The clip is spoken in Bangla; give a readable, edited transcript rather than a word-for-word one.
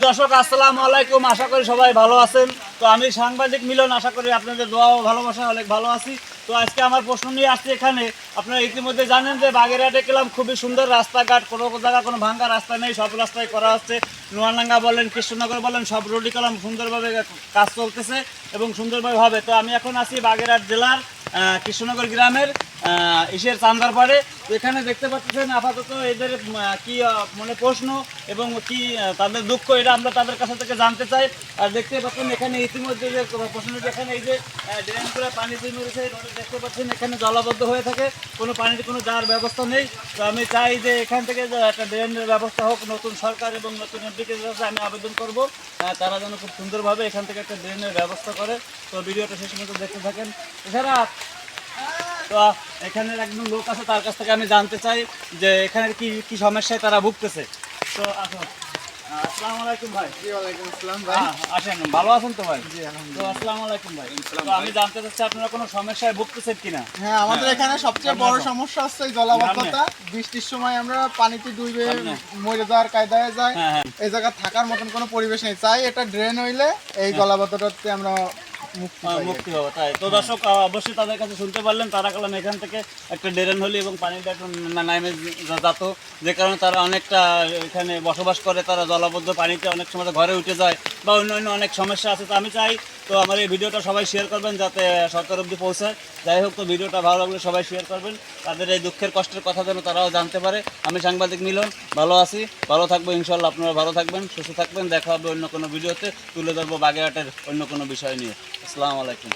দর্শক আসসালামু আলাইকুম, আশা করি সবাই ভালো আছেন। তো আমি সাংবাদিক মিলন, আশা করি আপনাদের দোয়া ও ভালোবাসা অনেক ভালো আছি। তো আজকে আমার প্রশ্ন নিয়ে আসছি এখানে। আপনারা ইতিমধ্যে জানেন যে বাগেরহাটে গেলাম, খুবই সুন্দর রাস্তাঘাট, কোনো জায়গা কোনো ভাঙ্গা রাস্তা নেই, সব রাস্তায় করা হচ্ছে। নোয়ারডাঙ্গা বলেন, কৃষ্ণনগর বলেন, সব রোডই কলাম সুন্দরভাবে কাজ চলতেছে এবং সুন্দরভাবে হবে। তো আমি এখন আছি বাগেরহাট জেলার কৃষ্ণনগর গ্রামের ইসের চান্দারপাড়ে। তো এখানে দেখতে পাচ্ছেন আপাতত এদের কি মানে প্রশ্ন এবং কি তাদের দুঃখ, এটা আমরা তাদের কাছ থেকে জানতে চাই। আর দেখতে পাচ্ছেন এখানে ইতিমধ্যে যে প্রশ্নটি, এখানে এই যে ড্রেন করে পানি জমে রয়েছে, দেখতে পাচ্ছেন এখানে জলাবদ্ধ হয়ে থাকে, কোনো পানির কোনো যাওয়ার ব্যবস্থা নেই। তো আমি চাই যে এখান থেকে যে একটা ড্রেনের ব্যবস্থা হোক, নতুন সরকার এবং নতুন এমপিকে কাছে আমি আবেদন করব, তারা যেন খুব সুন্দরভাবে এখান থেকে একটা ড্রেনের ব্যবস্থা করে। তো ভিডিওটা শেষ পর্যন্ত দেখতে থাকেন। এছাড়া তো এখানের একজন লোক আছে, তার কাছ থেকে আমি জানতে চাই যে এখানের কি কি সমস্যায় তারা ভুগতেছে। তো আসুন। আসসালামু আলাইকুম ভাই। জি, ওয়ালাইকুম আসসালাম ভাই। আসেন, ভালো আছেন তো ভাই? জি, তো আলহামদুলিল্লাহ। আসসালামু আলাইকুম ভাই। তো আমি জানতে চাচ্ছি আপনারা কোনো সমস্যায় ভুগতেছেন কিনা? হ্যাঁ, আমাদের এখানে সবচেয়ে বড় সমস্যা হচ্ছে এই জলাবদ্ধতা। বৃষ্টির সময় আমরা পানিতে ডুবে মরে যাওয়ার কায়দায় যাই। হ্যাঁ হ্যাঁ এই জায়গা থাকার মতন কোনো পরিবেশ নেই। চাই এটা ড্রেন হইলে এই জলাবদ্ধতাতে আমরা মুক্তি পাই। মুক্তি হবে। তাই তো দর্শক, অবশ্যই তাদের কাছে শুনতে পারলেন, তারা কালাম এখান থেকে একটা ড্রেন হলি এবং পানিটা একটু নামে যেত, যে কারণে তারা অনেকটা এখানে বসবাস করে, তারা জলাবদ্ধ পানিতে অনেক সময় ঘরে উঠে যায় বা অন্য অনেক সমস্যা আছে। তো আমি চাই তো আমার এই ভিডিওটা সবাই শেয়ার করবেন যাতে সরকার অবধি পৌঁছায়। যাই হোক, তো ভিডিওটা ভালো লাগলে সবাই শেয়ার করবেন, তাদের এই দুঃখের কষ্টের কথা যেন তারাও জানতে পারে। আমি সাংবাদিক মিলন, ভালো আছি, ভালো থাকবো ইনশাল্লাহ। আপনারা ভালো থাকবেন, সুস্থ থাকবেন। দেখা হবে অন্য কোনো ভিডিওতে, তুলে ধরবো বাগেরহাটের অন্য কোনো বিষয় নিয়ে। আসসালামু আলাইকুম।